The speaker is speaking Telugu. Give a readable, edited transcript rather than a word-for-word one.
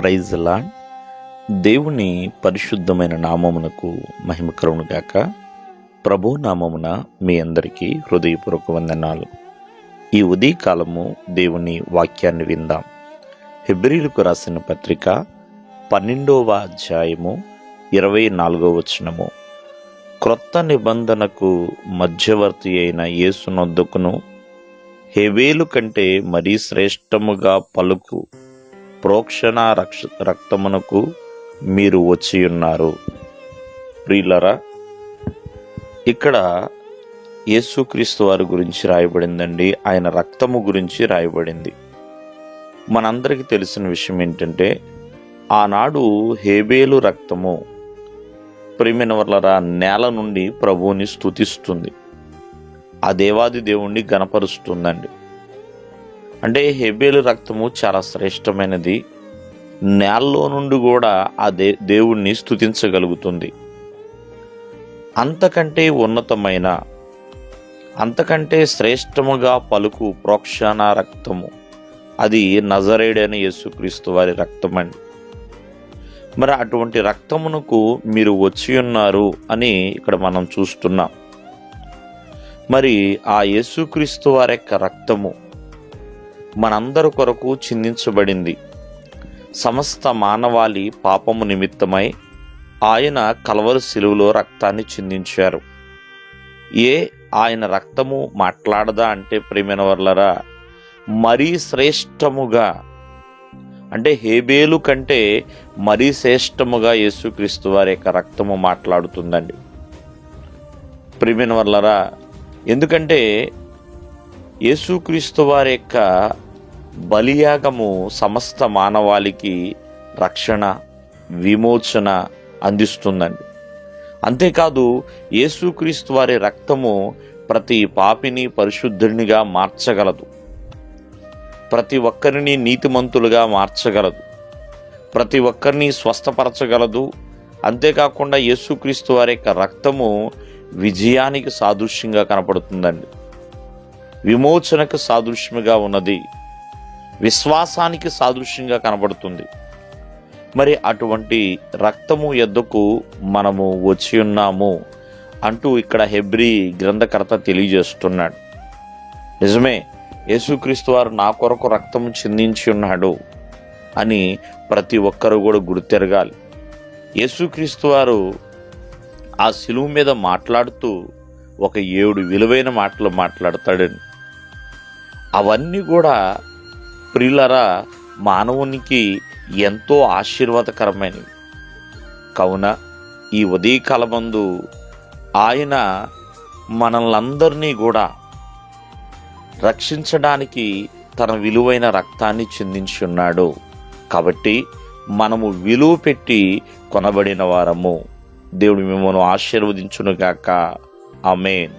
Praise lord. దేవుని పరిశుద్ధమైన నామమునకు మహిమ కలుగును గాక. ప్రభు నామమున మీ అందరికీ హృదయపూర్వక వందనాలు. ఈ ఉదయకాలము దేవుని వాక్యాన్ని విందాం. హెబ్రీయులకు రాసిన పత్రిక 12వ అధ్యాయము 24వ వచనము. క్రొత్త నిబంధనకు మధ్యవర్తి అయిన యేసునొద్దకును హేబేలు కంటే మరీ శ్రేష్టముగా పలుకు ప్రోక్షణ రక్తమునకు మీరు వచ్చి ఉన్నారు. ప్రియులరా, ఇక్కడ యేసుక్రీస్తు వారి గురించి రాయబడిందండి. ఆయన రక్తము గురించి రాయబడింది. మనందరికీ తెలిసిన విషయం ఏంటంటే, ఆనాడు హేబేలు రక్తము ప్రియమైన వారలారా నేల నుండి ప్రభువుని స్తుతిస్తుంది, ఆ దేవాది దేవుణ్ణి గణపరుస్తుందండి. అంటే హేబేలు రక్తము చాలా శ్రేష్టమైనది. నేలలో నుండి కూడా ఆ దేవుణ్ణి స్తుతించగలుగుతుంది. అంతకంటే ఉన్నతమైన, అంతకంటే శ్రేష్టముగా పలుకు ప్రోక్షణ రక్తము, అది నజరేయుడైన యేసుక్రీస్తు వారి రక్తమండి. మరి అటువంటి రక్తమునకు మీరు వచ్చి ఉన్నారు అని ఇక్కడ మనం చూస్తున్నాం. మరి ఆ యేసుక్రీస్తు వారి యొక్క రక్తము మనందరి కొరకు చిందించబడింది. సమస్త మానవాళి పాపము నిమిత్తమై ఆయన కల్వరి శిలువలో రక్తాన్ని చిందించారు. ఆయన రక్తము మాట్లాడదా అంటే ప్రియమైన వారలారా, మరీ శ్రేష్టముగా, అంటే హేబేలు కంటే మరీ శ్రేష్టముగా యేసుక్రీస్తు వారి యొక్క రక్తము మాట్లాడుతుందండి. ప్రియమైన వారలారా, ఎందుకంటే యేసుక్రీస్తు వారి యొక్క బలియాగము సమస్త మానవాళికి రక్షణ, విమోచన అందిస్తుందండి. అంతేకాదు యేసుక్రీస్తు వారి రక్తము ప్రతి పాపిని పరిశుద్ధునిగా మార్చగలదు, ప్రతి ఒక్కరిని నీతిమంతులుగా మార్చగలదు, ప్రతి ఒక్కరిని స్వస్థపరచగలదు. అంతేకాకుండా యేసుక్రీస్తు వారి యొక్క రక్తము విజయానికి సాదృశ్యంగా కనపడుతుందండి, విమోచనకు సాదృశ్యంగా ఉన్నది, విశ్వాసానికి సాదృశ్యంగా కనబడుతుంది. మరి అటువంటి రక్తము యొద్దకు మనము వచ్చి ఉన్నాము అంటూ ఇక్కడ హెబ్రీ గ్రంథకర్త తెలియజేస్తున్నాడు. నిజమే, యేసుక్రీస్తు వారు నా కొరకు రక్తము చిందించి ఉన్నాడు అని ప్రతి ఒక్కరు కూడా గుర్తెరగాలి. యేసుక్రీస్తు వారు ఆ శిలువ మీద మాట్లాడుతూ ఒక 7 విలువైన మాటలు మాట్లాడతాడని. అవన్నీ కూడా ప్రియులరా మానవునికి ఎంతో ఆశీర్వాదకరమైనవి. కావున ఈ ఉదయకాలమందు ఆయన మనల్నందరినీ కూడా రక్షించడానికి తన విలువైన రక్తాన్ని చిందించి ఉన్నాడు. కాబట్టి మనము విలువ పెట్టి కొనబడిన వారము. దేవుడు మిమ్మల్ని ఆశీర్వదించునుగాక. ఆమేన్.